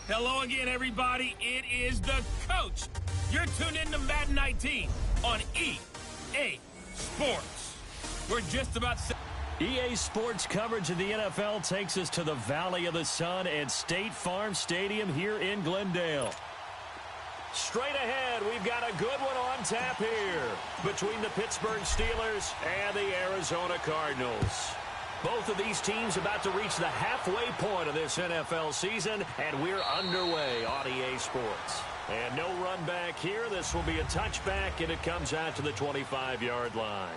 Hello again, everybody. It is the coach. You're tuned in to Madden 19 on EA Sports. We're just about... EA Sports coverage of the NFL takes us to the Valley of the Sun at State Farm Stadium here in Glendale. Straight ahead, we've got a good one on tap here between the Pittsburgh Steelers and the Arizona Cardinals. Both of these teams about to reach the halfway point of this NFL season, and we're underway on EA Sports. And no run back here. This will be a touchback, and it comes out to the 25-yard line.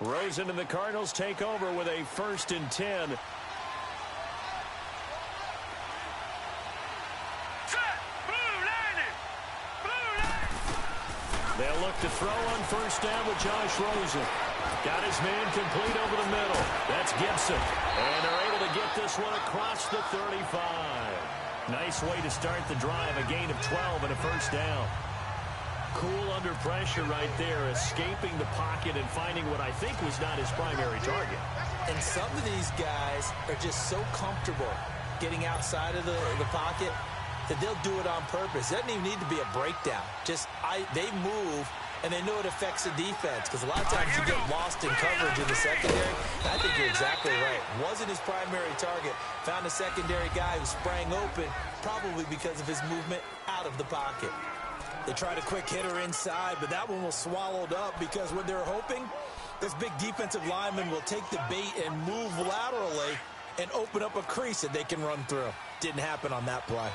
Rosen and the Cardinals take over with a 1st and 10. They'll look to throw on 1st down with Josh Rosen. Got his man complete over the middle. That's Gibson. And they're able to get this one across the 35. Nice way to start the drive. A gain of 12 and a 1st down. Cool under pressure right there, escaping the pocket and finding what I think was not his primary target. And some of these guys are just so comfortable getting outside of the pocket that they'll do it on purpose. It doesn't even need to be a breakdown. They move, and they know it affects the defense, because a lot of times you get lost in coverage in the secondary. I think you're exactly right. Wasn't his primary target. Found a secondary guy who sprang open, probably because of his movement out of the pocket. They tried a quick hitter inside, but that one was swallowed up because when they're hoping, this big defensive lineman will take the bait and move laterally and open up a crease that they can run through. Didn't happen on that play.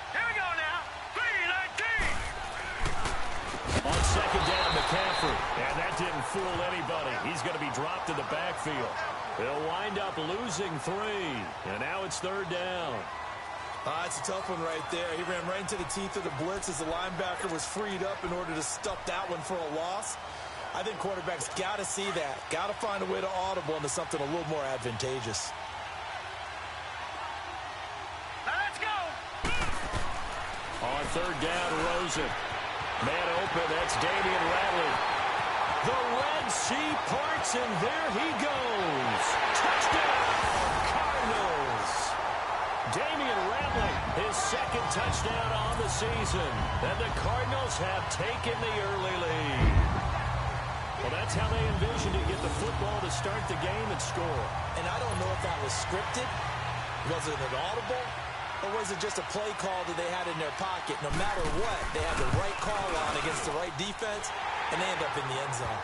Here we go now. 3-19. On 2nd down, McCaffrey. And that didn't fool anybody. He's going to be dropped in the backfield. They'll wind up losing 3. And now it's 3rd down. It's a tough one right there. He ran right into the teeth of the blitz as the linebacker was freed up in order to stuff that one for a loss. I think quarterbacks got to see that. Got to find a way to audible into something a little more advantageous. Now let's go. On 3rd down, Rosen. Man open, that's Damian Ratley. The Red Sea parts, and there he goes. Touchdown, Cardinals. Damian Ratley, his 2nd touchdown on the season. And the Cardinals have taken the early lead. Well, that's how they envisioned to get the football to start the game and score. And I don't know if that was scripted. Was it an audible? Or was it just a play call that they had in their pocket? No matter what, they had the right call on against the right defense, and they end up in the end zone.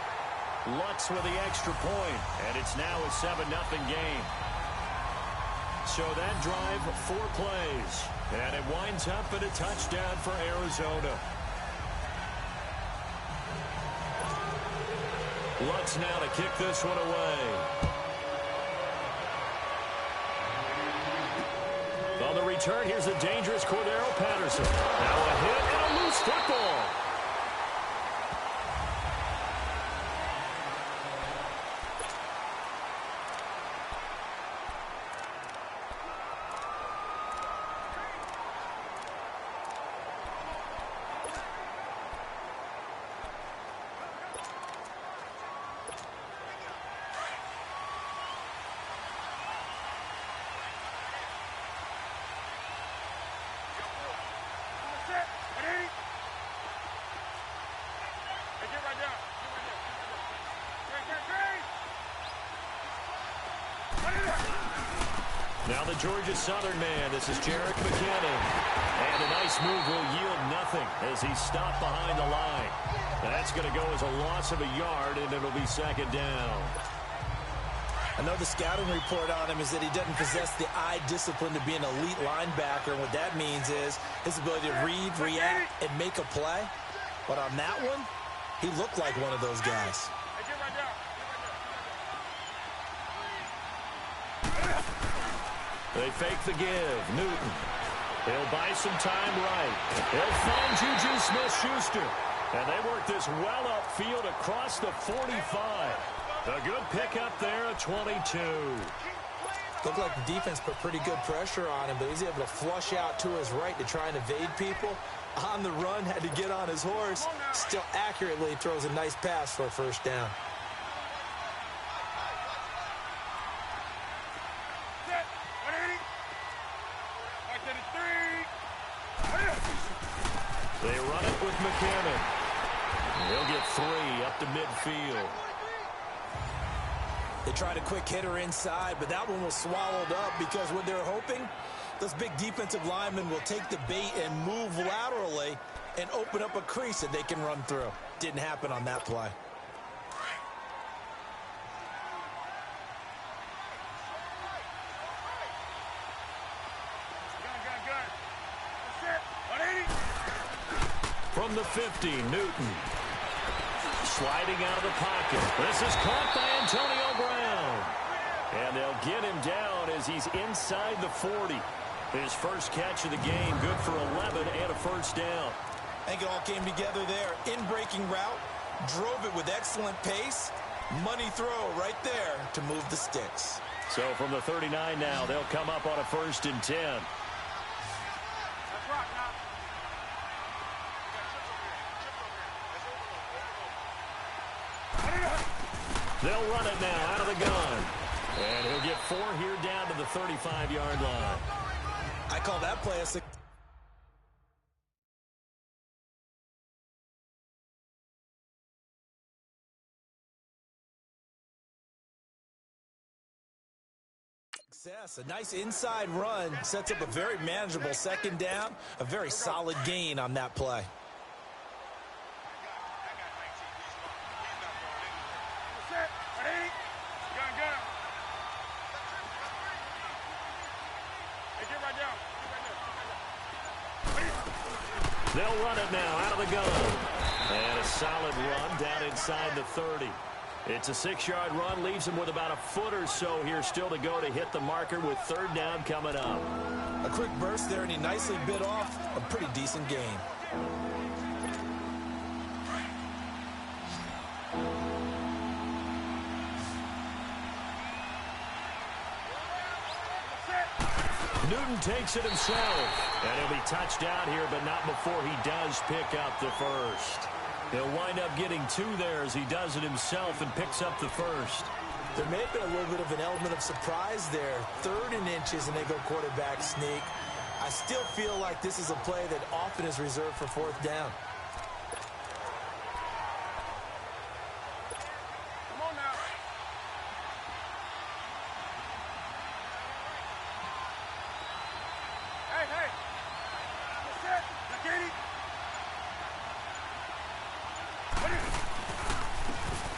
Lutz with the extra point, and it's now a 7-0 game. So that drive, 4 plays, and it winds up in a touchdown for Arizona. Lutz now to kick this one away. On the return, here's a dangerous Cordero Patterson. Now a hit and a loose football. Now the Georgia Southern man, this is Jerick McKinnon. And a nice move will yield nothing as he's stopped behind the line. That's going to go as a loss of a yard, and it'll be 2nd down. I know the scouting report on him is that he doesn't possess the eye discipline to be an elite linebacker, and what that means is his ability to read, react, and make a play. But on that one, he looked like one of those guys. They fake the give. Newton. He'll buy some time right. He'll find Juju Smith-Schuster. And they work this well upfield across the 45. A good pickup there at 22. Looked like the defense put pretty good pressure on him, but he's able to flush out to his right to try and evade people. On the run, had to get on his horse. Still accurately throws a nice pass for a first down. They run it with McKinnon. He'll get 3 up to midfield. They tried a quick hitter inside, but that one was swallowed up because what they're hoping, those big defensive linemen will take the bait and move laterally and open up a crease that they can run through. Didn't happen on that play. From the 50, Newton. Sliding out of the pocket. This is caught by Antonio Brown. And they'll get him down as he's inside the 40. His first catch of the game, good for 11 and a first down. I think it all came together there. In-breaking route, drove it with excellent pace. Money throw right there to move the sticks. So from the 39 now, they'll come up on a 1st and 10. They'll run it now out of the gun. And he'll get 4 here down to the 35-yard line. I call that play a success. A nice inside run sets up a very manageable second down, a very solid gain on that play. They'll run it now out of the gun. And a solid run down inside the 30. It's a 6-yard run, leaves him with about a foot or so here still to go to hit the marker with 3rd down coming up. A quick burst there, and he nicely bit off a pretty decent gain. Newton takes it himself. And he'll be touched down here, but not before he does pick up the first. He'll wind up getting 2 there as he does it himself and picks up the first. There may have been a little bit of an element of surprise there. 3rd and inches, and they go quarterback sneak. I still feel like this is a play that often is reserved for 4th down.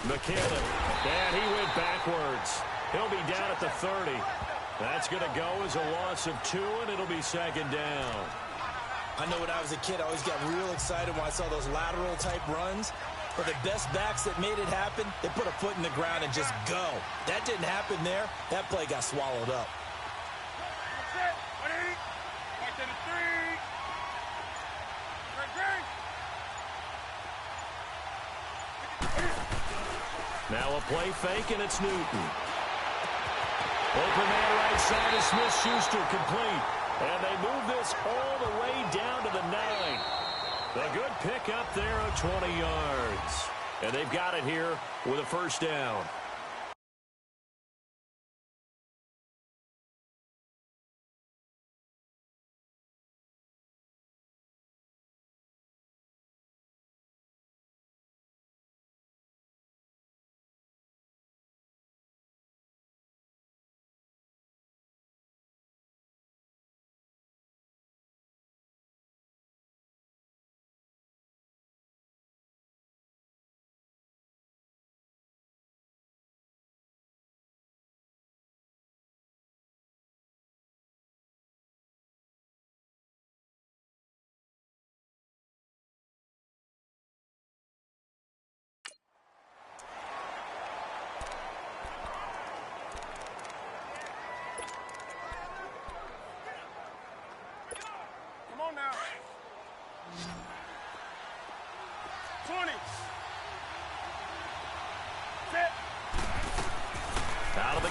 McKinnon, and he went backwards. He'll be down at the 30. That's going to go as a loss of 2, and it'll be 2nd down. I know when I was a kid, I always got real excited when I saw those lateral-type runs. But the best backs that made it happen, they put a foot in the ground and just go. That didn't happen there. That play got swallowed up. Now a play fake, and it's Newton. Open man right side is Smith-Schuster, complete. And they move this all the way down to the 9. A good pick up there at 20 yards. And they've got it here with a first down.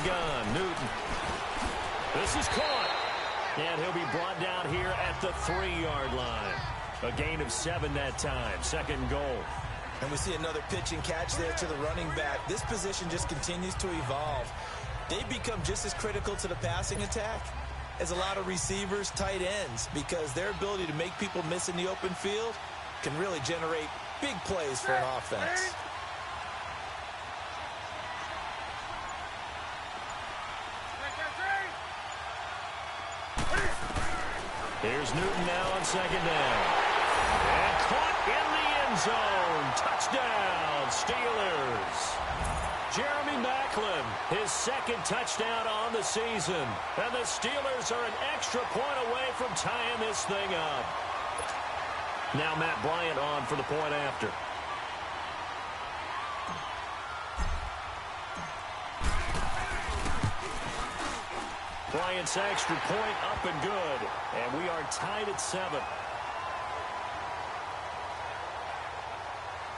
gun. Newton. This is caught. And he'll be brought down here at the 3-yard line. A gain of 7 that time. Second and goal. And we see another pitch and catch there to the running back. This position just continues to evolve. They've become just as critical to the passing attack as a lot of receivers, tight ends, because their ability to make people miss in the open field can really generate big plays for an offense. Here's Newton now on second down. And caught in the end zone. Touchdown, Steelers. Jeremy Maclin, his second touchdown on the season. And the Steelers are an extra point away from tying this thing up. Now Matt Bryant on for the point after. Bryant's extra point up and good. And we are tied at 7.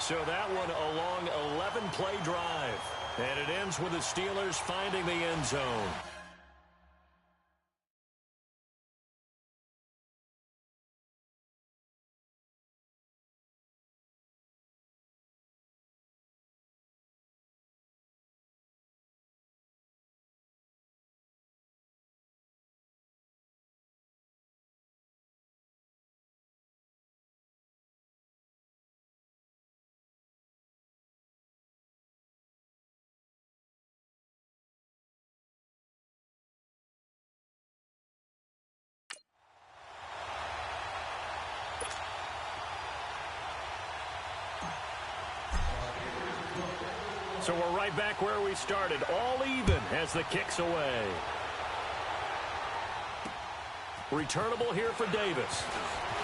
So that one a long 11-play drive. And it ends with the Steelers finding the end zone. So we're right back where we started, all even as the kick's away. Returnable here for Davis.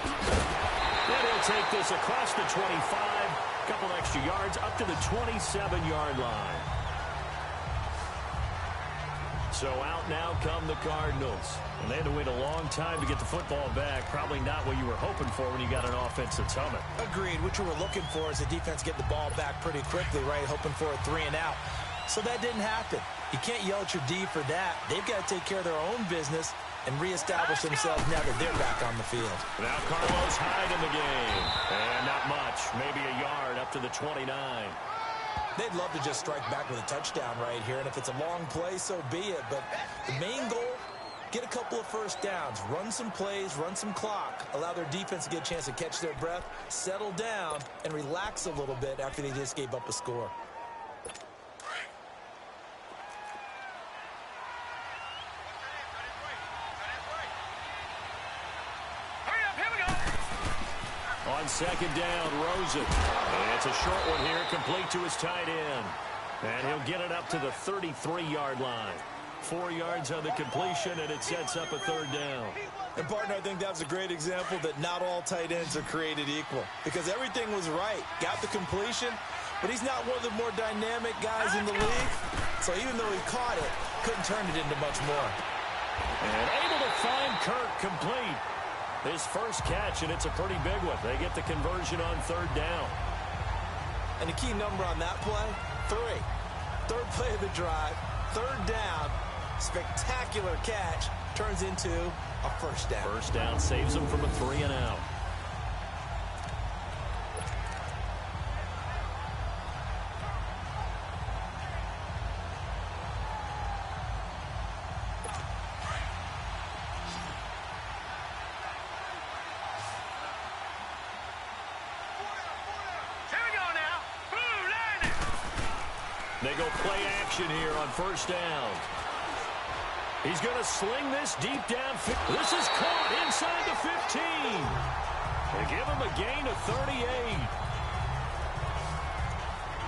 And he'll take this across the 25, a couple extra yards up to the 27-yard line. So out now come the Cardinals. And they had to wait a long time to get the football back. Probably not what you were hoping for when you got an offense that's humming. Agreed. What you were looking for is the defense get the ball back pretty quickly, right? Hoping for a 3 and out. So that didn't happen. You can't yell at your D for that. They've got to take care of their own business and reestablish themselves now that they're back on the field. Now Carlos Hyde in the game. And not much. Maybe a yard up to the 29. They'd love to just strike back with a touchdown right here, and if it's a long play, so be it. But the main goal, get a couple of first downs, run some plays, run some clock, allow their defense to get a chance to catch their breath, settle down, and relax a little bit after they just gave up a score. On second down, Rosen. And it's a short one here, complete to his tight end. And he'll get it up to the 33-yard line. 4 yards on the completion, and it sets up a third down. And, partner, I think that was a great example that not all tight ends are created equal. Because everything was right. Got the completion, but he's not one of the more dynamic guys in the league. So even though he caught it, couldn't turn it into much more. And able to find Kirk complete. His first catch, and it's a pretty big one. They get the conversion on third down. And the key number on that play, 3. Third play of the drive, third down, spectacular catch, turns into a first down. First down saves them from a 3 and out. They go play action here on first down. He's going to sling this deep down. This is caught inside the 15. They give him a gain of 38.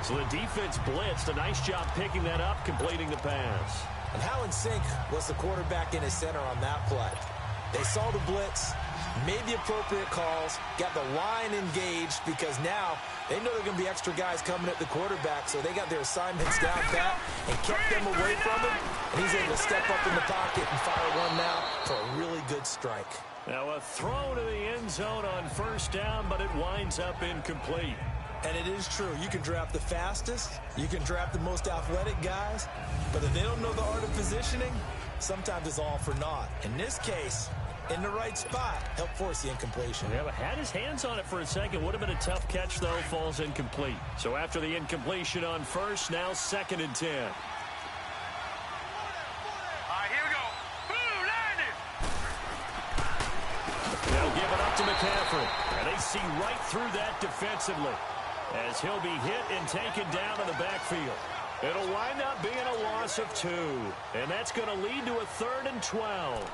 So the defense blitzed. A nice job picking that up, completing the pass. And how in sync was the quarterback in his center on that play? They saw the blitz, made the appropriate calls, got the line engaged because now they know there are going to be extra guys coming at the quarterback, so they got their assignments down pat and kept them away from him, and he's able to step up in the pocket and fire one now for a really good strike. Now a throw to the end zone on first down, but it winds up incomplete. And it is true. You can draft the fastest, you can draft the most athletic guys, but if they don't know the art of positioning, sometimes it's all for naught. In this case, in the right spot, help force the incompletion. Yeah, but had his hands on it for a second. Would have been a tough catch, though. Falls incomplete. So after the incompletion on first, now 2nd and 10. All right, here we go. Boom, land it. They'll give it up to McCaffrey. And they see right through that defensively as he'll be hit and taken down in the backfield. It'll wind up being a loss of 2. And that's going to lead to a 3rd and 12.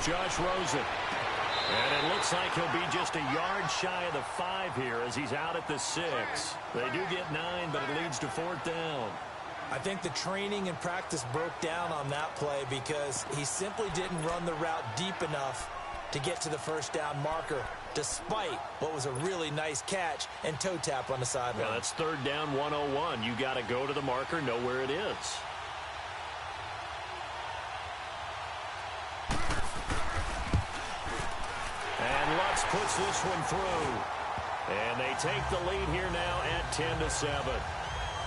Josh Rosen. And it looks like he'll be just a yard shy of the 5 here as he's out at the 6. They do get 9, but it leads to 4th down. I think the training and practice broke down on that play because he simply didn't run the route deep enough to get to the first down marker, despite what was a really nice catch and toe tap on the sideline. Yeah, that's 3rd down 101. You got to go to the marker, know where it is. And Lutz puts this one through. And they take the lead here now at 10-7.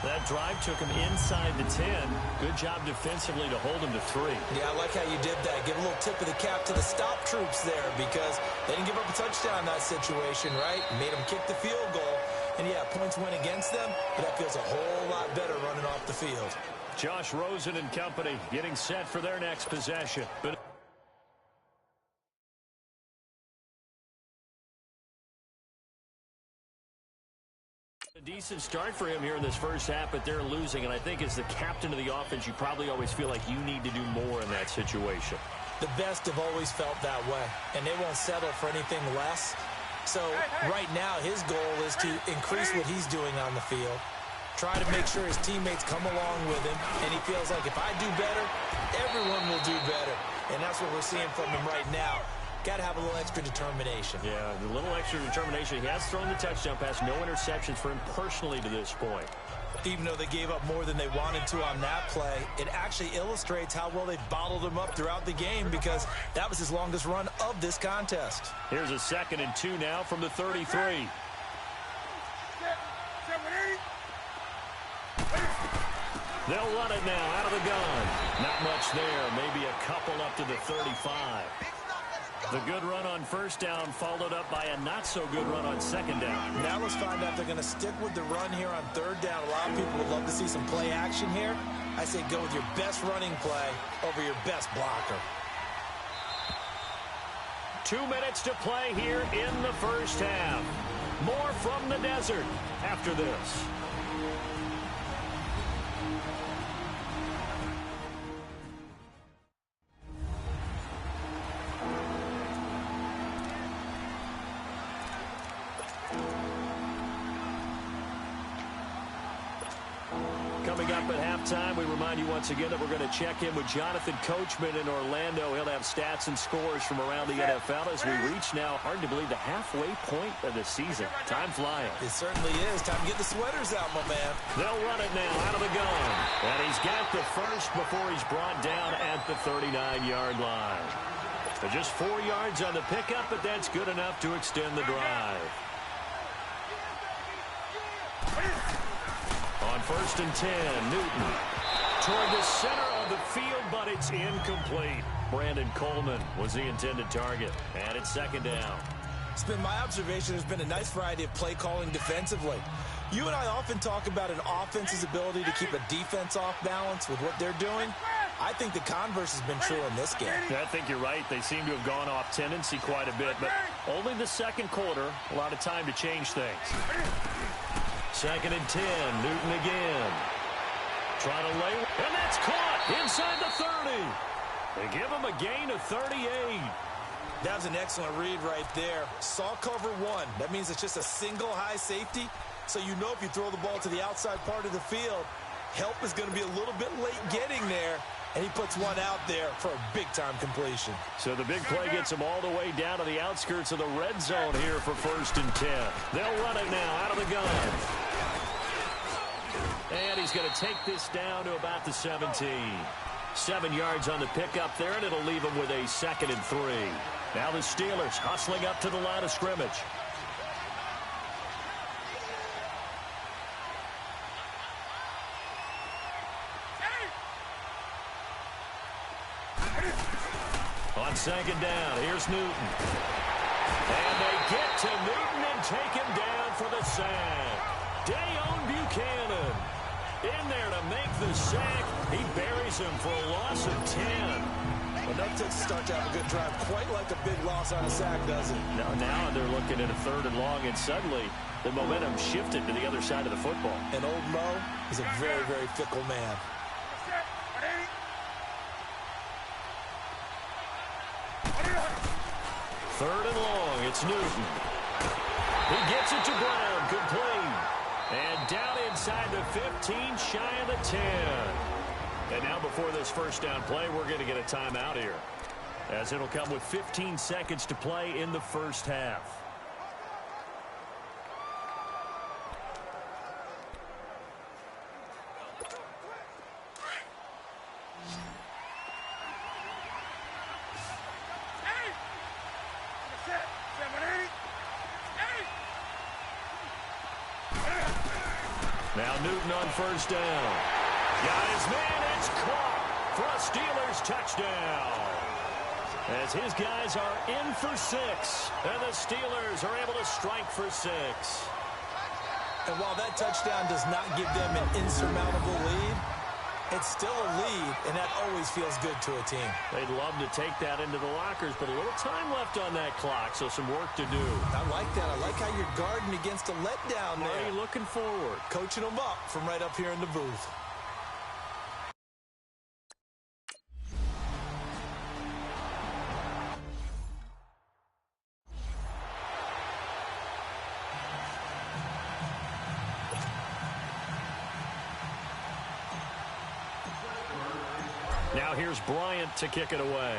That drive took him inside the 10. Good job defensively to hold him to 3. Yeah, I like how you did that. Give a little tip of the cap to the stop troops there because they didn't give up a touchdown in that situation, right? Made them kick the field goal. And, yeah, points went against them, but that feels a whole lot better running off the field. Josh Rosen and company getting set for their next possession. But a decent start for him here in this first half, but they're losing. And I think as the captain of the offense, you probably always feel like you need to do more in that situation. The best have always felt that way, and they won't settle for anything less. So right now his goal is to increase what he's doing on the field, try to make sure his teammates come along with him, and he feels like if I do better, everyone will do better. And that's what we're seeing from him right now. Got to have a little extra determination. Yeah, a little extra determination. He has thrown the touchdown pass, no interceptions for him personally to this point. Even though they gave up more than they wanted to on that play, it actually illustrates how well they bottled him up throughout the game because that was his longest run of this contest. Here's a 2nd and 2 now from the 33. They'll run it now out of the gun. Not much there, maybe a couple up to the 35. The good run on first down followed up by a not-so-good run on 2nd down. Now let's find out if they're going to stick with the run here on 3rd down. A lot of people would love to see some play action here. I say go with your best running play over your best blocker. 2 minutes to play here in the first half. More from the desert after this. Coming up at halftime, we remind you once again that we're going to check in with Jonathan Coachman in Orlando. He'll have stats and scores from around the NFL as we reach now, hard to believe, the halfway point of the season. Time flying. It certainly is. Time to get the sweaters out, my man. They'll run it now out of the gun. And he's got the first before he's brought down at the 39-yard line. So just 4 yards on the pickup, but that's good enough to extend the drive. On 1st and 10, Newton toward the center of the field, but it's incomplete. Brandon Coleman was the intended target, and it's 2nd down. It's been my observation there's been a nice variety of play calling defensively. You and I often talk about an offense's ability to keep a defense off balance with what they're doing. I think the converse has been true in this game. I think you're right. They seem to have gone off tendency quite a bit, but only the 2nd quarter, a lot of time to change things. 2nd and 10, Newton again. Trying to lay, and that's caught inside the 30. They give him a gain of 38. That was an excellent read right there. Saw cover 1. That means it's just a single high safety. So you know if you throw the ball to the outside part of the field, help is going to be a little bit late getting there. and he puts one out there for a big-time completion. So the big play gets him all the way down to the outskirts of the red zone here for 1st and 10. They'll run it now out of the gun. And he's going to take this down to about the 17. 7 yards on the pickup there, and it'll leave him with a 2nd and 3. Now the Steelers hustling up to the line of scrimmage. On 2nd down, here's Newton. And they get to Newton and take him down for the sack. Dayon Buchanan in there to make the sack. He buries him for a loss of 10. Enough to start to have a good drive. Quite like a big loss on a sack, does it? Now they're looking at a 3rd and long, and suddenly the momentum shifted to the other side of the football. And old Mo is a very, very fickle man. 3rd and long, it's Newton. He gets it to Brown, complete. And down inside the 15, shy of the 10. And now before this 1st down play, we're going to get a timeout here, as it'll come with 15 seconds to play in the 1st half. Now Newton on 1st down. Got his man, it's caught for a Steelers touchdown. As his guys are in for 6, and the Steelers are able to strike for 6. And while that touchdown does not give them an insurmountable lead, it's still a lead, and that always feels good to a team. They'd love to take that into the lockers, but a little time left on that clock, so some work to do. I like that. I like how you're guarding against a letdown there. Marty looking forward. Coaching them up from right up here in the booth. Now here's Bryant to kick it away.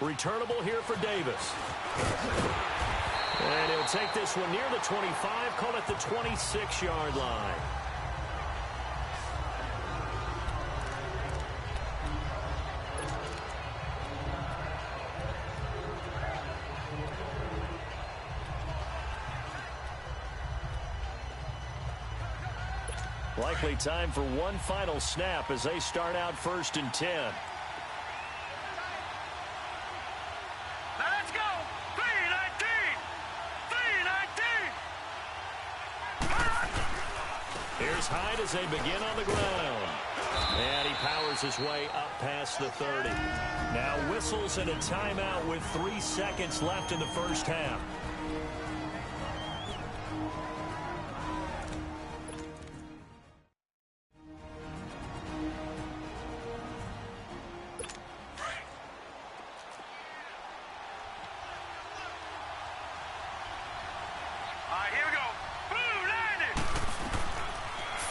Returnable here for Davis. And he'll take this one near the 25, call it the 26-yard line. Likely time for one final snap as they start out 1st and 10. Now let's go. 3-19. Here's Hyde as they begin on the ground. And he powers his way up past the 30. Now whistles and a timeout with 3 seconds left in the 1st half.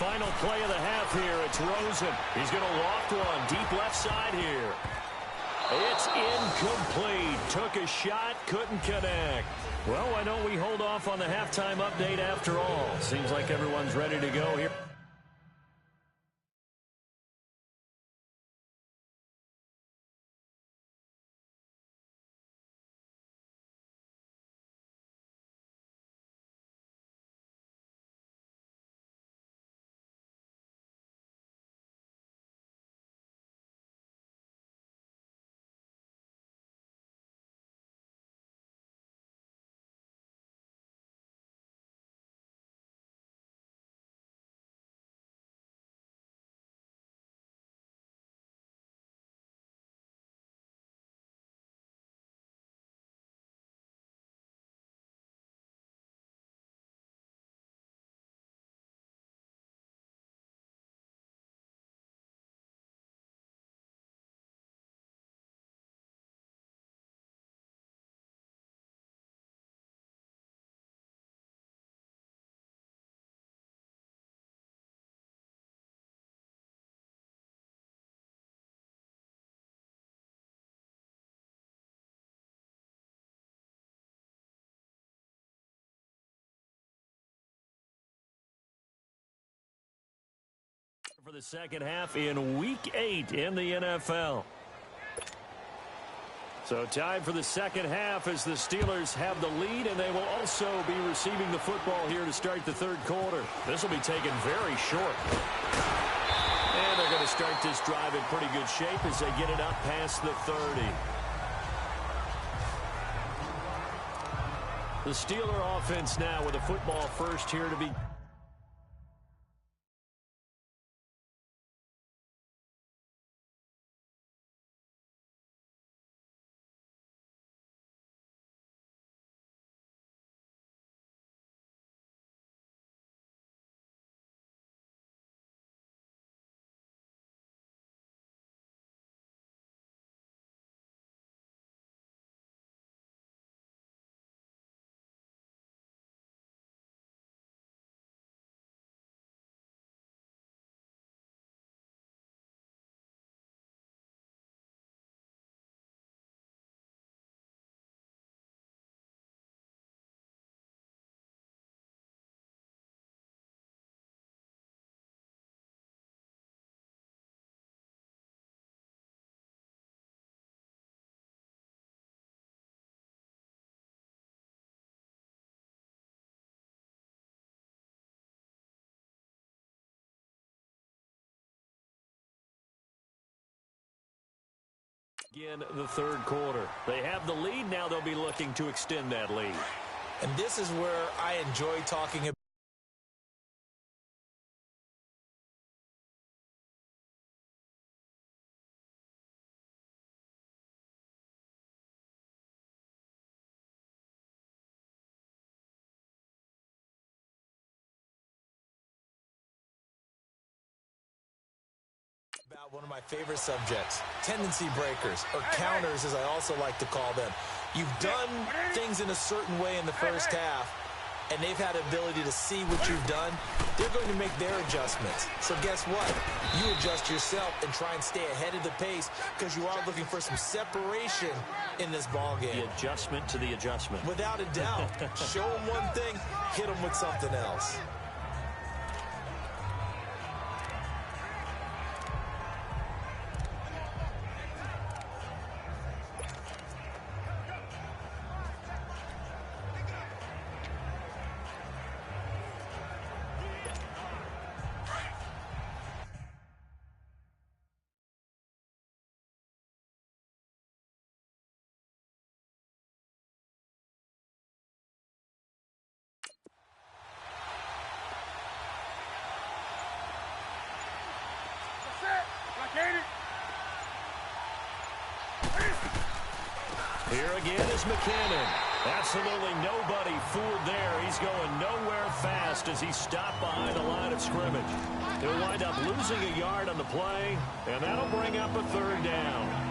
Final play of the half here. It's Rosen. He's going to loft one deep left side here. It's incomplete. Took a shot, couldn't connect. Well, why don't we hold off on the halftime update after all? Seems like everyone's ready to go here. For the second half in Week 8 in the NFL. So time for the second half as the Steelers have the lead, and they will also be receiving the football here to start the third quarter. This will be taken very short. And they're going to start this drive in pretty good shape as they get it up past the 30. The Steeler offense now with the football first here to be... Again, the third quarter. They have the lead. Now they'll be looking to extend that lead. And this is where I enjoy talking about. About one of my favorite subjects, tendency breakers, or counters as I also like to call them. You've done things in a certain way in the first half, and they've had the ability to see what you've done. They're going to make their adjustments. So guess what? You adjust yourself and try and stay ahead of the pace because you are looking for some separation in this ball game. The adjustment to the adjustment. Without a doubt. Show them one thing, hit them with something else. Here again is McKinnon. Absolutely nobody fooled there. He's going nowhere fast as he stopped behind the line of scrimmage. He'll wind up losing a yard on the play, and that'll bring up a third down.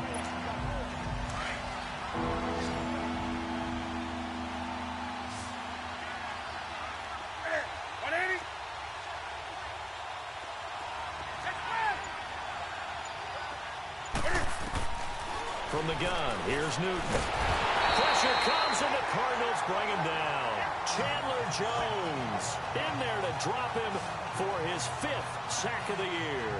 From the gun, here's Newton. Pressure comes, and the Cardinals bring him down. Chandler Jones in there to drop him for his 5th sack of the year.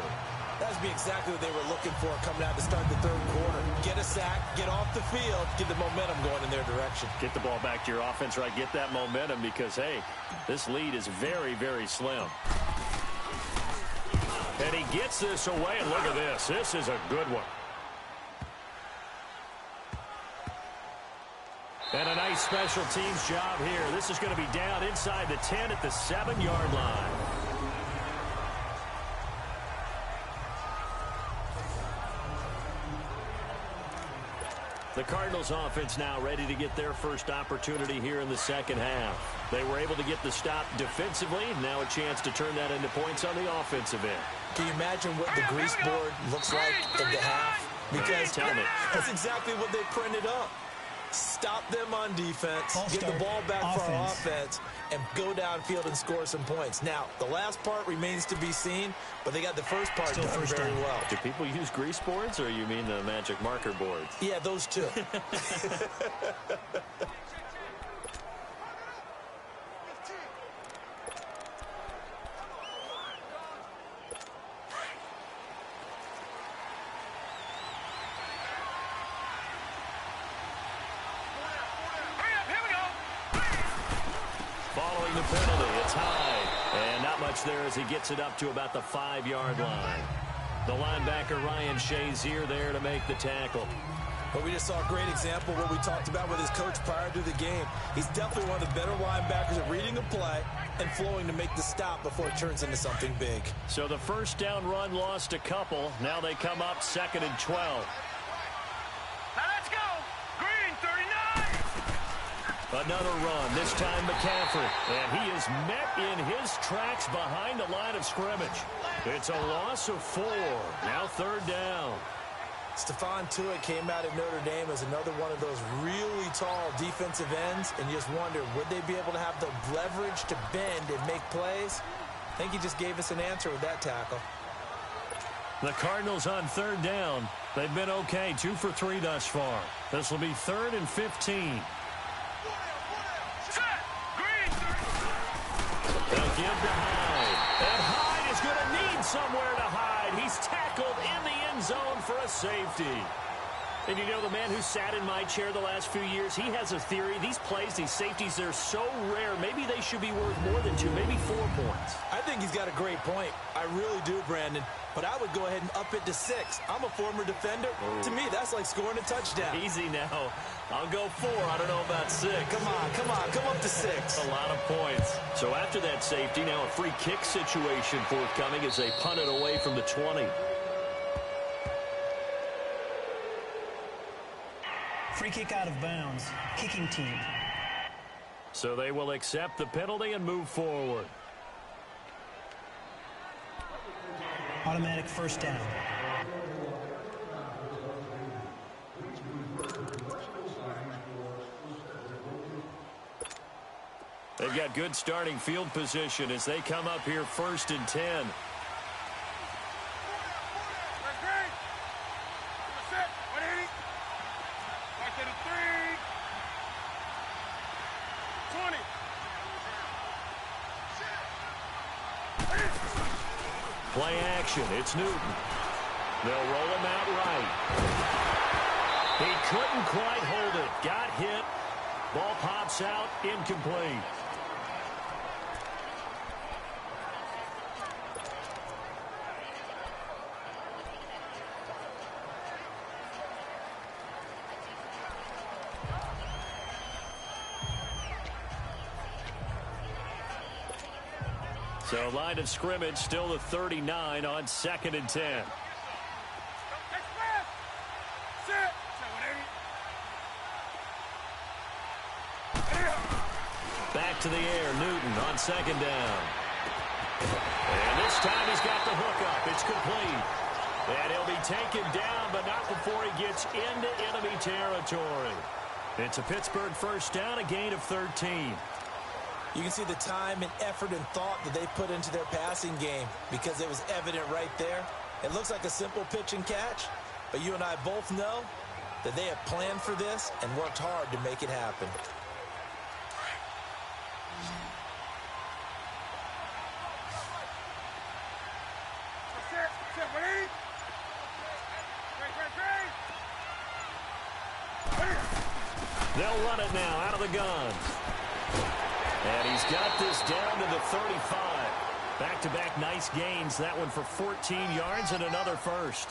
That would be exactly what they were looking for coming out to start the third quarter. Get a sack, get off the field, get the momentum going in their direction. Get the ball back to your offense, right? Get that momentum because, hey, this lead is very, very slim. And he gets this away, and look at this. This is a good one. And a nice special teams job here. This is going to be down inside the 10 at the 7-yard line. The Cardinals offense now ready to get their first opportunity here in the second half. They were able to get the stop defensively. Now a chance to turn that into points on the offensive end. Can you imagine what the grease board looks like at the half? Because tell me. That's exactly what they printed up. Stop them on defense, get the ball back for our offense, and go downfield and score some points. Now, the last part remains to be seen, but they got the first part done very well. Do people use grease boards, or you mean the magic marker boards? Yeah, those two. the penalty. It's Hyde. And not much there as he gets it up to about the 5-yard line. The linebacker, Ryan Shazier, there to make the tackle. But we just saw a great example of what we talked about with his coach prior to the game. He's definitely one of the better linebackers at reading the play and flowing to make the stop before it turns into something big. So the first down run lost a couple. Now they come up 2nd and 12. Now let's go. Green, 39. Another run, this time McCaffrey. And he is met in his tracks behind the line of scrimmage. It's a loss of 4. Now 3rd down. Stephon Tuitt came out at Notre Dame as another one of those really tall defensive ends, and you just wonder, would they be able to have the leverage to bend and make plays? I think he just gave us an answer with that tackle. The Cardinals on 3rd down. They've been okay, 2 for 3 thus far. This will be 3rd and 15. Set. Green, 30. They'll give to Hyde. And Hyde is going to need somewhere to hide. He's tackled in the end zone for a safety. And you know, the man who sat in my chair the last few years, he has a theory. These plays, these safeties, they're so rare. Maybe they should be worth more than 2, maybe 4 points. I think he's got a great point. I really do, Brandon. But I would go ahead and up it to 6. I'm a former defender. Oh. To me, that's like scoring a touchdown. Easy now. I'll go 4. I don't know about 6. Come on. Come up to 6. A lot of points. So after that safety, now a free kick situation forthcoming as they punt it away from the 20. Free kick out of bounds. Kicking team. So they will accept the penalty and move forward. Automatic first down. They've got good starting field position as they come up here 1st and 10. Play action. It's Newton. They'll roll him out right. He couldn't quite hold it. Got hit. Ball pops out. Incomplete. So line of scrimmage still the 39 on 2nd and 10. Back to the air, Newton on 2nd down. And this time he's got the hook up. It's complete. And he'll be taken down, but not before he gets into enemy territory. It's a Pittsburgh first down, a gain of 13. You can see the time and effort and thought that they put into their passing game because it was evident right there. It looks like a simple pitch and catch, but you and I both know that they have planned for this and worked hard to make it happen. They'll run it now out of the guns. And he's got this down to the 35. Back-to-back nice gains. That one for 14 yards and another first.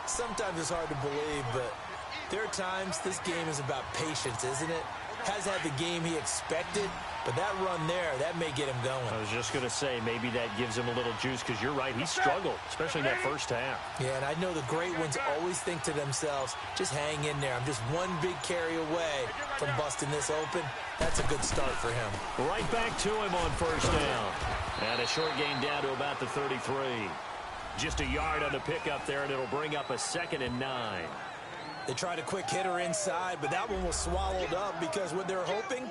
Sometimes it's hard to believe, but there are times this game is about patience, isn't it? Has had the game he expected, but that run there, that may get him going. I was just going to say, maybe that gives him a little juice because you're right, he struggled, especially in that first half. Yeah, and I know the great ones always think to themselves, just hang in there. I'm just one big carry away from busting this open. That's a good start for him. Right back to him on first down. And a short gain down to about the 33. Just a yard on the pickup there, and it'll bring up a 2nd and 9. They tried a quick hitter inside, but that one was swallowed up because what they're hoping,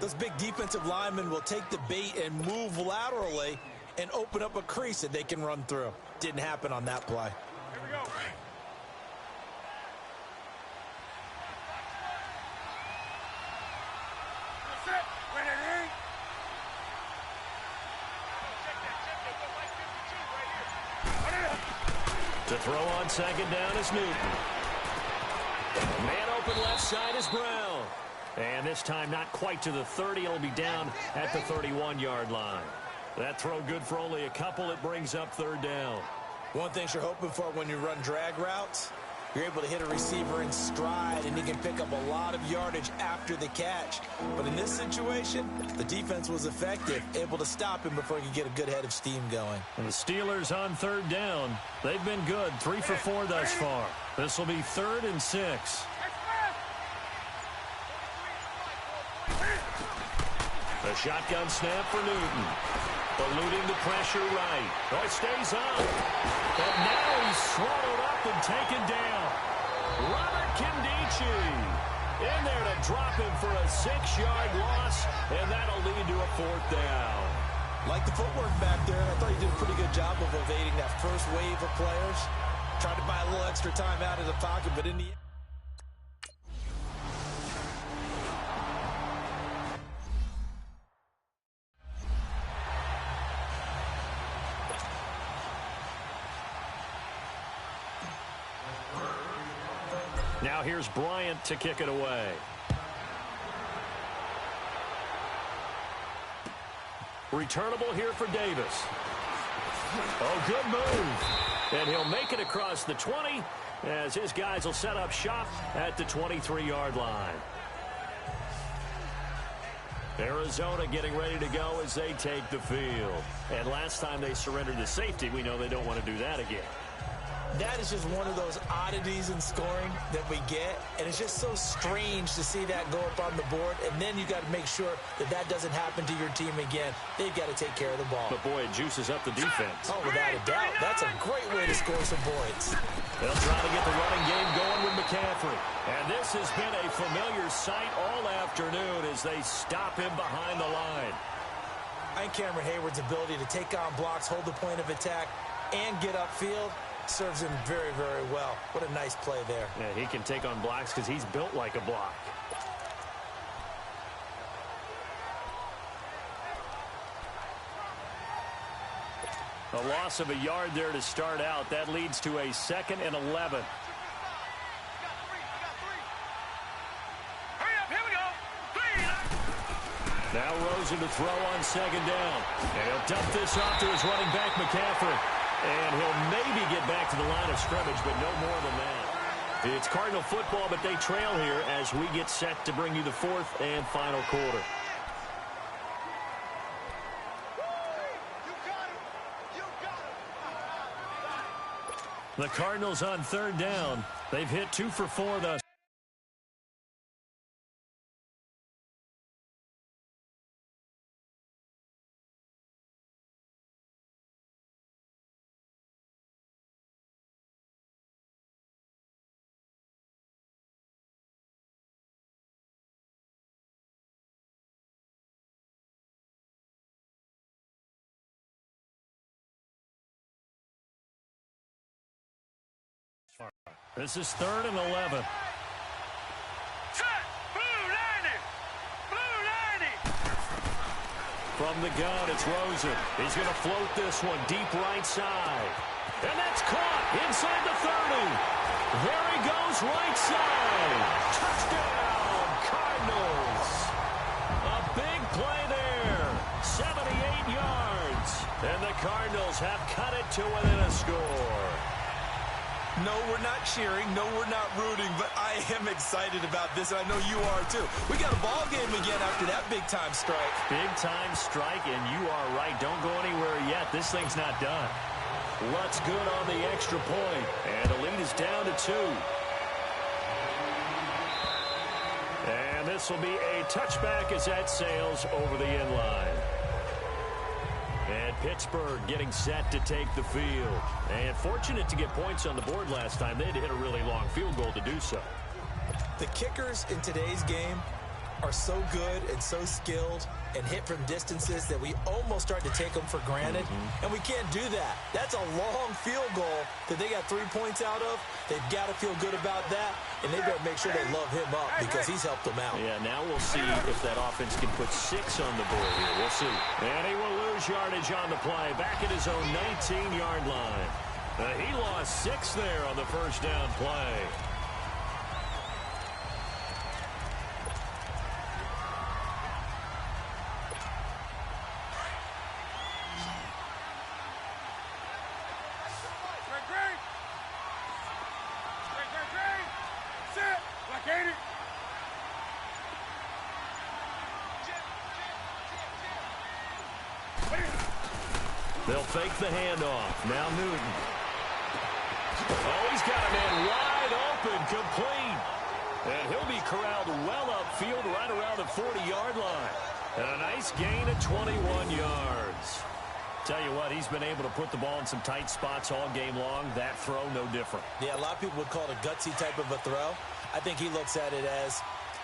those big defensive linemen will take the bait and move laterally and open up a crease that they can run through. Didn't happen on that play. Here we go. Set. Ready. To throw on 2nd down is Newton. Man open left side is Brown. And this time not quite to the 30. It'll be down at the 31-yard line. That throw good for only a couple. It brings up third down. One thing you're hoping for when you run drag routes, you're able to hit a receiver in stride, and he can pick up a lot of yardage after the catch. But in this situation, the defense was effective, able to stop him before he could get a good head of steam going. And the Steelers on third down. They've been good, 3 for 4 thus far. This will be 3rd and 6. A shotgun snap for Newton. Eluding the pressure right. Oh, it stays on. But now he's swallowed up and taken down. Robert Kimdichie in there to drop him for a 6-yard loss, and that'll lead to a 4th down. Like the footwork back there, I thought he did a pretty good job of evading that first wave of players. Tried to buy a little extra time out of the pocket, but in the end, now here's Bryant to kick it away. Returnable here for Davis. Oh, good move. And he'll make it across the 20 as his guys will set up shop at the 23-yard line. Arizona getting ready to go as they take the field. And last time they surrendered the safety, we know they don't want to do that again. that is just one of those oddities in scoring that we get, and it's just so strange to see that go up on the board, and then you got to make sure that that doesn't happen to your team again. They've got to take care of the ball. But, boy, it juices up the defense. Oh, without a doubt. That's a great way to score some points. They'll try to get the running game going with McCaffrey. And this has been a familiar sight all afternoon as they stop him behind the line. I think Cameron Hayward's ability to take on blocks, hold the point of attack, and get upfield serves him very, very well. What a nice play there. Yeah, he can take on blocks because he's built like a block. A loss of a yard there to start out. That leads to a 2nd and 11. Now Rosen to throw on 2nd down. And he'll dump this off to his running back, McCaffrey. And he'll maybe get back to the line of scrimmage, but no more than that. It's Cardinal football, but they trail here as we get set to bring you the 4th and final quarter. The Cardinals on 3rd down. They've hit 2 for 4 thus. This is 3rd and 11. From the gun, it's Rosen. He's going to float this one deep right side. And that's caught inside the 30. There he goes right side. Touchdown, Cardinals. A big play there. 78 yards. And the Cardinals have cut it to within a score. No, we're not cheering. No, we're not rooting, but I am excited about this, and I know you are too. We got a ball game again after that big-time strike. Big-time strike, and you are right. Don't go anywhere yet. This thing's not done. Lutz good on the extra point, and the lead is down to 2. And this will be a touchback as that sails over the end line. And Pittsburgh getting set to take the field. And fortunate to get points on the board last time. They had to hit a really long field goal to do so. The kickers in today's game are so good and so skilled and hit from distances that we almost start to take them for granted. And we can't do that. That's a long field goal that they got 3 points out of. They've got to feel good about that, and they better make sure they love him up because he's helped them out. Yeah, now we'll see if that offense can put 6 on the board here. We'll see. And he will lose yardage on the play back at his own 19-yard line. He lost 6 there on the first down play. They'll fake the handoff. Now Newton. Oh, he's got a man wide open, complete. And he'll be corralled well upfield right around the 40-yard line. And a nice gain of 21 yards. Tell you what, he's been able to put the ball in some tight spots all game long. That throw, no different. Yeah, a lot of people would call it a gutsy type of a throw. I think he looks at it as,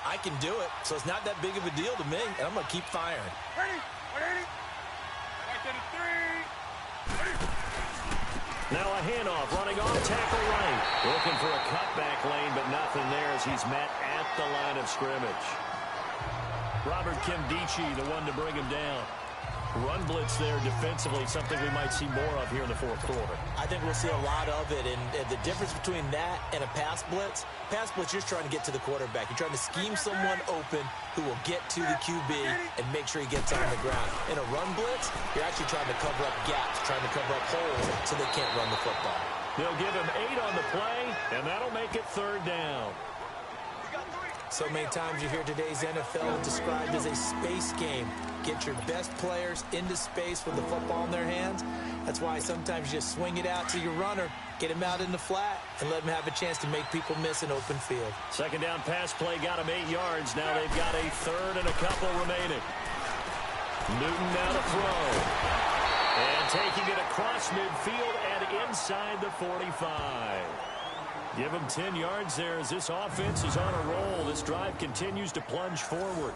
I can do it, so it's not that big of a deal to me, and I'm going to keep firing. Ready? 180. Right to the 3. Now a handoff, running off tackle right. Looking for a cutback lane, but nothing there as he's met at the line of scrimmage. Robert Nkemdiche, the one to bring him down. Run blitz there defensively, something we might see more of here in the fourth quarter. I think we'll see a lot of it, and the difference between that and a pass blitz, you're just trying to get to the quarterback. You're trying to scheme someone open who will get to the QB and make sure he gets on the ground. In a run blitz, you're actually trying to cover up gaps, trying to cover up holes so they can't run the football. They'll give him 8 on the play, and that'll make it third down. So many times you hear today's NFL described as a space game. Get your best players into space with the football in their hands. That's why sometimes you just swing it out to your runner, get him out in the flat, and let him have a chance to make people miss an open field. Second down pass play got him 8 yards. Now they've got a third and a couple remaining. Newton now to throw. And taking it across midfield and inside the 45. Give him 10 yards there as this offense is on a roll. This drive continues to plunge forward.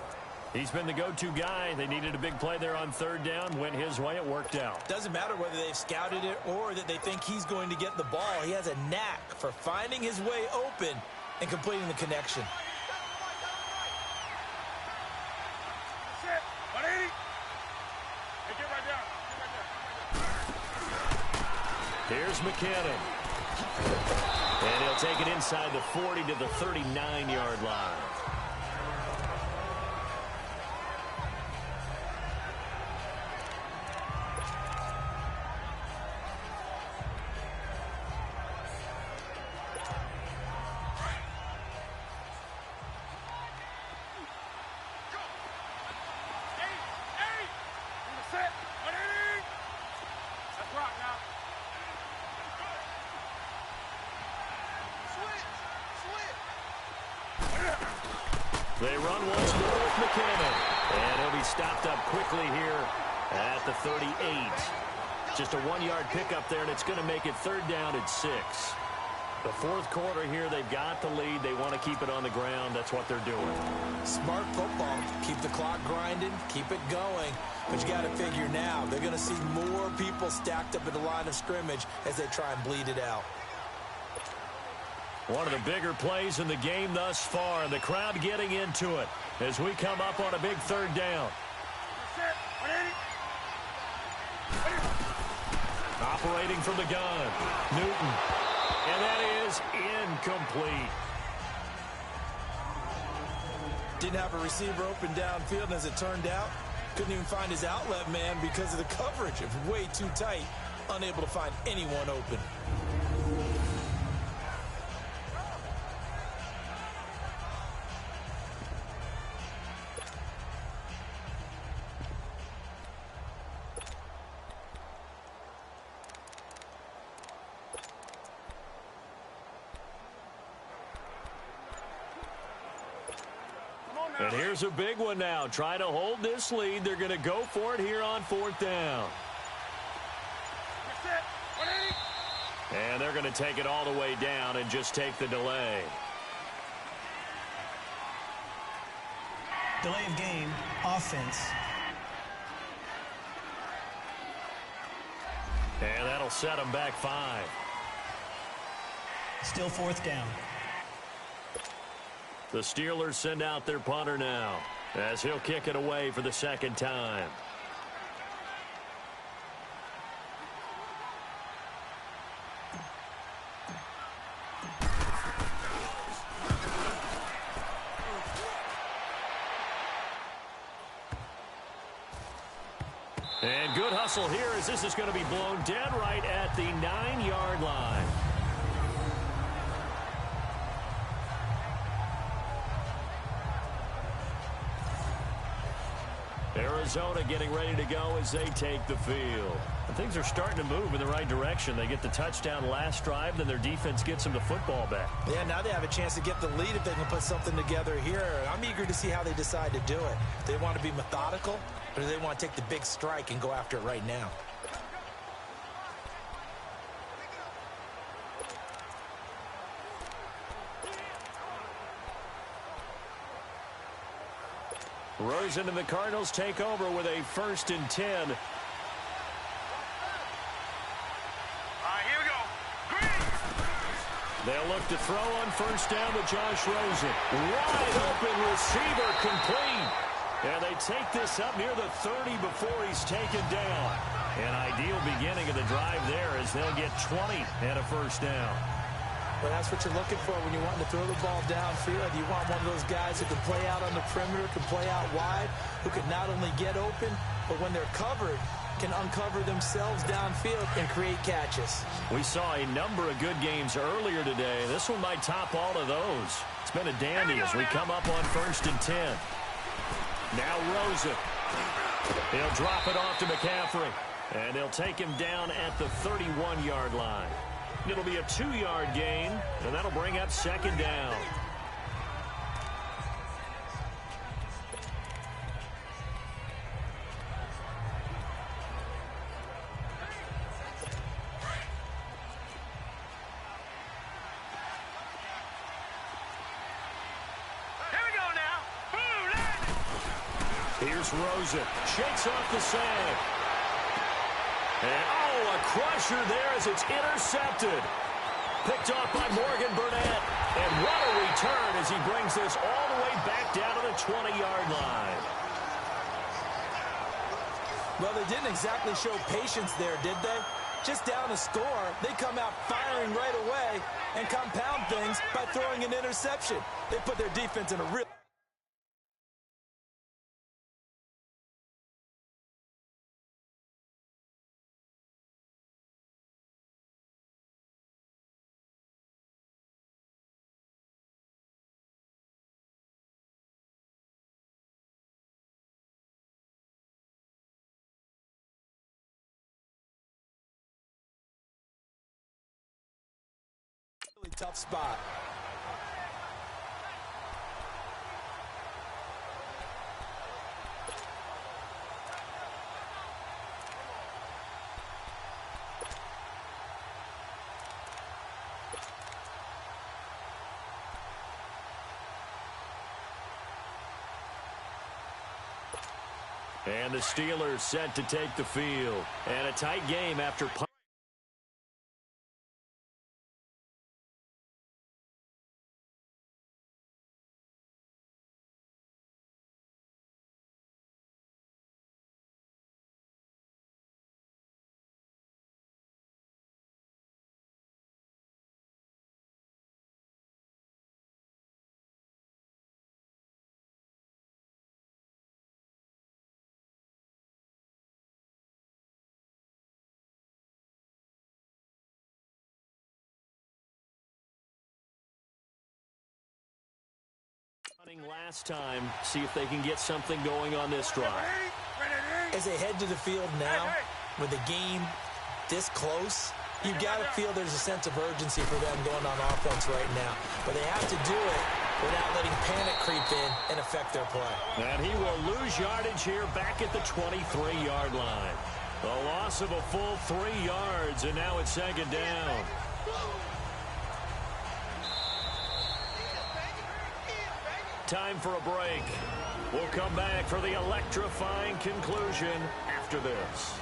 He's been the go-to guy. They needed a big play there on third down. Went his way. It worked out. Doesn't matter whether they've scouted it or that they think he's going to get the ball. He has a knack for finding his way open and completing the connection. Set. 180. Hey, get right down. Get right down. Here's McKinnon. And he'll take it inside the 40 to the 39-yard line. Set. 180. Let's rock now. They run once more with McKinnon. And he'll be stopped up quickly here at the 38. Just a 1-yard pickup there, and it's going to make it third down at 6. The fourth quarter here, they've got the lead. They want to keep it on the ground. That's what they're doing. Smart football. Keep the clock grinding. Keep it going. But you got to figure now, they're going to see more people stacked up at the line of scrimmage as they try and bleed it out. One of the bigger plays in the game thus far, and the crowd getting into it as we come up on a big third down. Set. 180. Operating from the gun, Newton. And that is incomplete. Didn't have a receiver open downfield, and as it turned out, couldn't even find his outlet man because of the coverage. It was way too tight, unable to find anyone open. And here's a big one now. Try to hold this lead. They're going to go for it here on fourth down. Set. 180. And they're going to take it all the way down and just take the delay. Delay of game, offense. And that'll set them back 5. Still fourth down. The Steelers send out their punter now as he'll kick it away for the second time. And good hustle here as this is going to be blown dead right at the 9-yard line. Arizona getting ready to go as they take the field. And things are starting to move in the right direction. They get the touchdown last drive, then their defense gets them the football back. Yeah, now they have a chance to get the lead if they can put something together here. I'm eager to see how they decide to do it. Do they want to be methodical, or do they want to take the big strike and go after it right now? Rosen and the Cardinals take over with a 1st and 10. All right, here we go. Green. They'll look to throw on 1st down to Josh Rosen. Wide open receiver complete. And they take this up near the 30 before he's taken down. An ideal beginning of the drive there as they'll get 20 and a 1st down. Well, that's what you're looking for when you want to throw the ball downfield. You want one of those guys who can play out on the perimeter, can play out wide, who can not only get open, but when they're covered, can uncover themselves downfield and create catches. We saw a number of good games earlier today. This one might top all of those. It's been a dandy as we come up on 1st and 10. Now Rosen. He'll drop it off to McCaffrey. And they'll take him down at the 31-yard line. It'll be a 2-yard gain, and that'll bring up 2nd down. Here we go now. Boom, Here's Rosen. Shakes off the sand. And, a crusher there as it's intercepted. Picked off by Morgan Burnett. And what a return as he brings this all the way back down to the 20-yard line. Well, they didn't exactly show patience there, did they? Just down a score, they come out firing right away and compound things by throwing an interception. They put their defense in a real... tough spot. And the Steelers set to take the field. And a tight game after... last time, see if they can get something going on this drive. As they head to the field now, with the game this close, you've got to feel there's a sense of urgency for them going on offense right now. But they have to do it without letting panic creep in and affect their play. And he will lose yardage here back at the 23-yard line. The loss of a full 3 yards, and now it's 2nd down. Time for a break. We'll come back for the electrifying conclusion after this.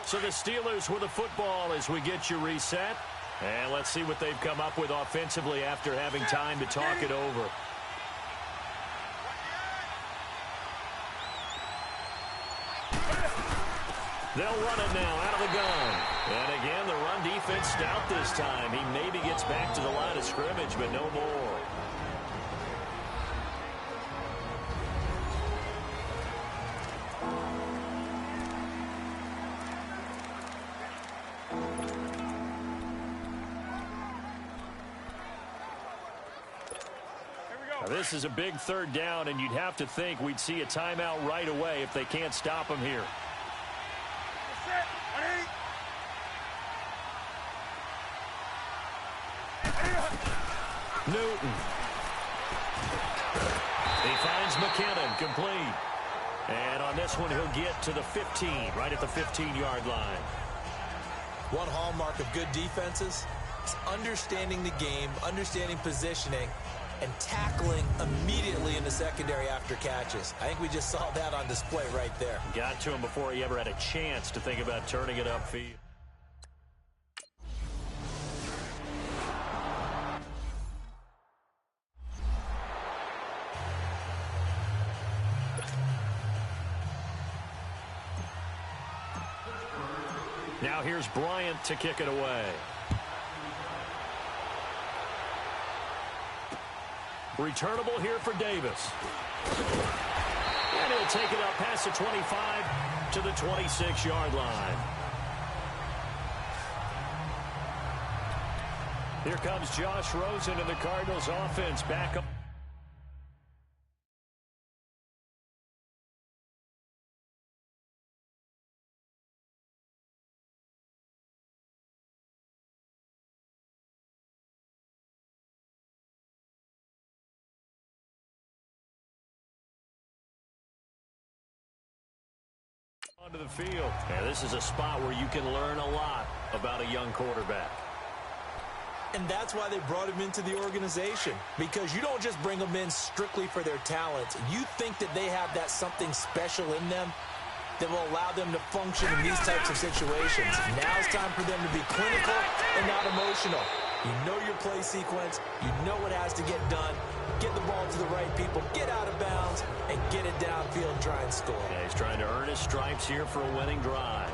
So the Steelers with the football as we get you reset. And let's see what they've come up with offensively after having time to talk it over. They'll run it now out of the gun. And again, the run defense stout this time. He maybe gets back to the line of scrimmage, but no more. Now, this is a big third down, and you'd have to think we'd see a timeout right away if they can't stop him here. Newton. He finds McKinnon, complete. And on this one, he'll get to the 15, right at the 15-yard line. One hallmark of good defenses is understanding the game, understanding positioning, and tackling immediately in the secondary after catches. I think we just saw that on display right there. Got to him before he ever had a chance to think about turning it upfield. Now here's Bryant to kick it away. Returnable here for Davis. And he'll take it up past the 25 to the 26-yard line. Here comes Josh Rosen and the Cardinals offense back up. Onto the field. Yeah, this is a spot where you can learn a lot about a young quarterback. And that's why they brought him into the organization, because you don't just bring them in strictly for their talents. You think that they have that something special in them that will allow them to function in these types of situations. Now it's time for them to be clinical and not emotional. You know your play sequence. You know what has to get done. Get the ball to the right people, get out of bounds, and get it downfield and try and score. Yeah, he's trying to earn his stripes here for a winning drive.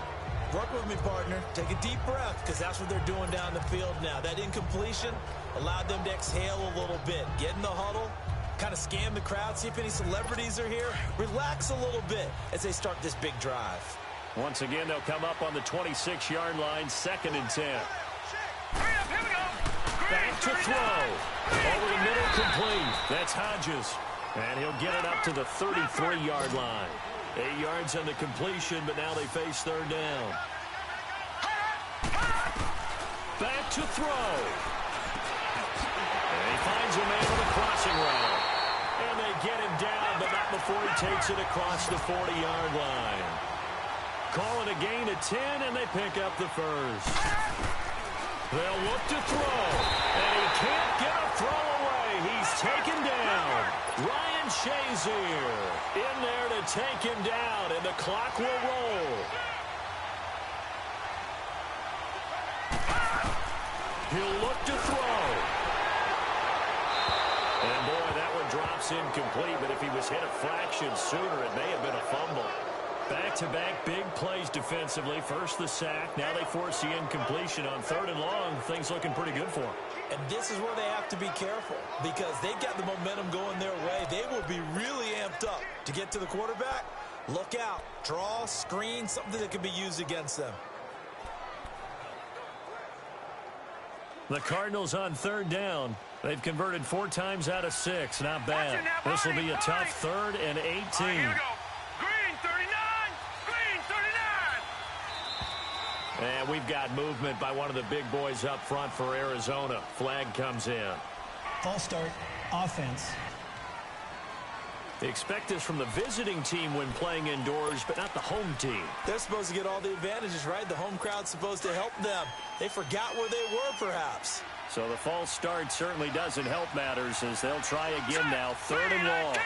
Work with me, partner. Take a deep breath, because that's what they're doing down the field now. That incompletion allowed them to exhale a little bit. Get in the huddle, kind of scan the crowd, see if any celebrities are here. Relax a little bit as they start this big drive. Once again, they'll come up on the 26-yard line, 2nd and 10. Back to throw. Over the middle, complete. That's Hodges. And he'll get it up to the 33-yard line. 8 yards on the completion, but now they face 3rd down. Back to throw. And he finds a man on a crossing route. And they get him down, but not before he takes it across the 40-yard line. Calling a gain of 10, and they pick up the first. They'll look to throw, and he can't get a throw away. He's taken down. Ryan Shazier in there to take him down, and the clock will roll. He'll look to throw. And boy, that one drops incomplete, but if he was hit a fraction sooner, it may have been a fumble. Back-to-back big plays defensively. First the sack. Now they force the incompletion on 3rd and long. Things looking pretty good for them. And this is where they have to be careful, because they've got the momentum going their way. They will be really amped up to get to the quarterback. Look out. Draw, screen, something that can be used against them. The Cardinals on 3rd down. They've converted 4 times out of 6. Not bad. This will be a tough 3rd and 18. Here we go. Green 39. Green 39. And we've got movement by one of the big boys up front for Arizona. Flag comes in. False start, offense. They expect this from the visiting team when playing indoors, but not the home team. They're supposed to get all the advantages, right? The home crowd's supposed to help them. They forgot where they were, perhaps. So the false start certainly doesn't help matters, as they'll try again now, 3rd and long.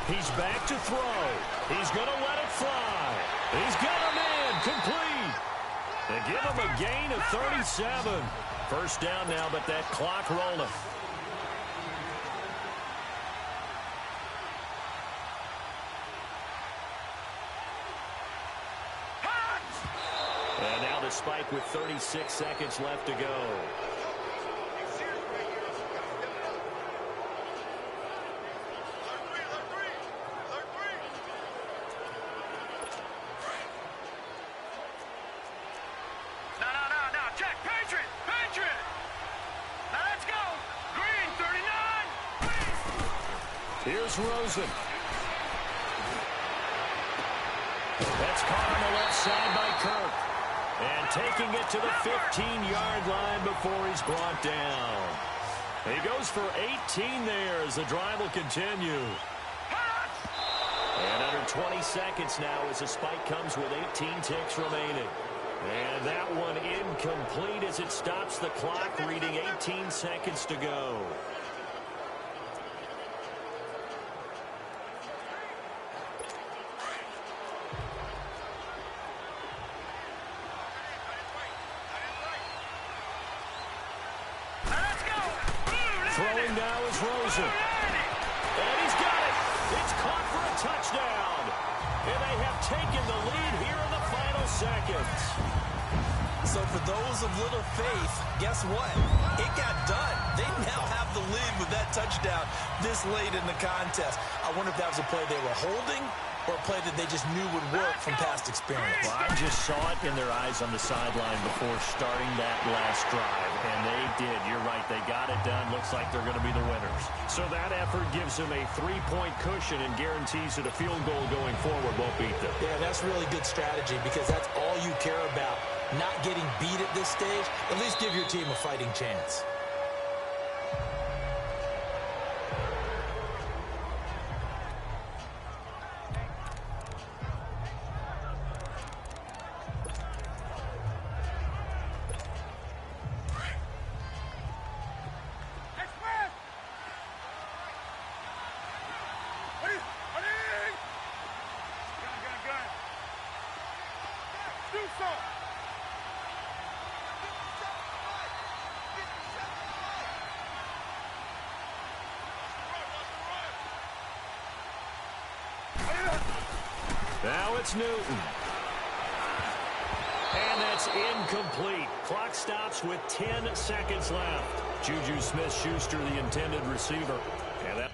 He's back to throw. He's going to let it fly. He's got a man complete. They give him a gain of 37. First down now, but that clock rolling. And now the spike with 36 seconds left to go. No, check, Patriot. Now let's go. Green Here's Rosen. That's caught on the left side by Kirk. And taking it to the 15-yard line before he's brought down. He goes for 18 there as the drive will continue. And under 20 seconds now as the spike comes with 18 ticks remaining. And that one incomplete as it stops the clock, reading 18 seconds to go. Throwing now is Rosen. And he's got it. It's caught for a touchdown. And they have taken the lead here in the final seconds. So for those of little faith, guess what? It got done. They now have the lead with that touchdown this late in the contest. I wonder if that was a play they were holding or a play that they just knew would work from past experience. Well, I just saw it in their eyes on the sideline before starting that last drive, and they did. You're right. They got it done. Looks like they're going to be the winners. So that effort gives them a 3-point cushion and guarantees that a field goal going forward won't beat them. Yeah, that's really good strategy because that's all you care about. Not getting beat at this stage. At least give your team a fighting chance. Now it's Newton. And that's incomplete. Clock stops with 10 seconds left. Juju Smith-Schuster, the intended receiver. And that...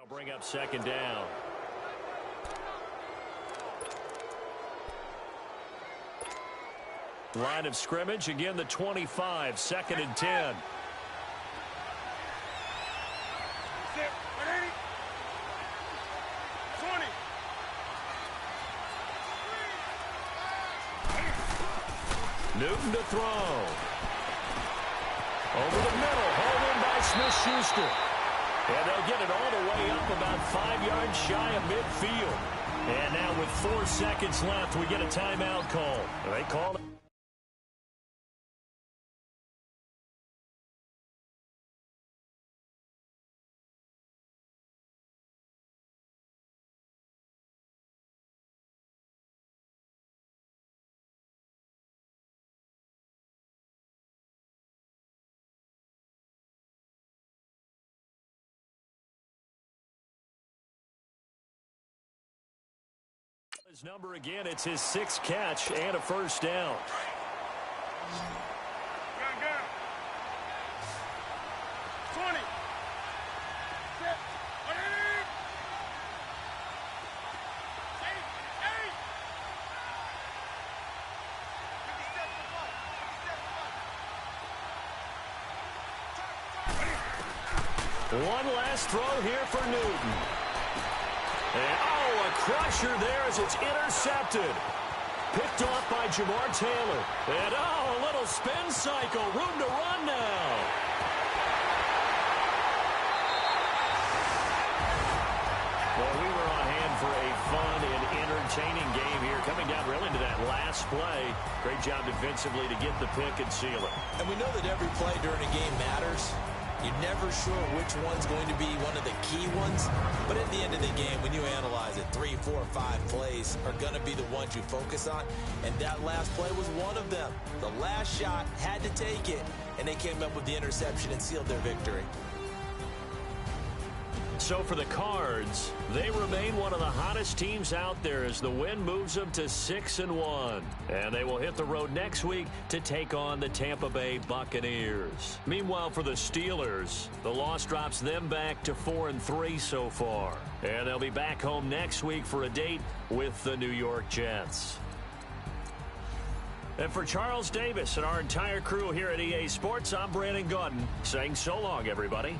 I'll bring up second down. Line of scrimmage, again the 25, 2nd and 10. Newton to throw. Over the middle, hauled in by Smith-Schuster. And they'll get it all the way up about 5 yards shy of midfield. And now with 4 seconds left, we get a timeout call. They call it. His number again, it's his 6th catch and a first down. Go. 20. Set. 8. One last throw here for Newton. And, a crusher there as it's intercepted. Picked off by Jamar Taylor. And, a little spin cycle. Room to run now. Well, we were on hand for a fun and entertaining game here. Coming down really to that last play. Great job defensively to get the pick and seal it. And we know that every play during a game matters. You're never sure which one's going to be one of the key ones. But at the end of the game, when you analyze it, 3, 4, 5 plays are going to be the ones you focus on. And that last play was one of them. The last shot had to take it, and they came up with the interception and sealed their victory. So for the Cards, they remain one of the hottest teams out there as the win moves them to 6-1. And they will hit the road next week to take on the Tampa Bay Buccaneers. Meanwhile, for the Steelers, the loss drops them back to 4-3 so far. And they'll be back home next week for a date with the New York Jets. And for Charles Davis and our entire crew here at EA Sports, I'm Brandon Gaudin saying so long, everybody.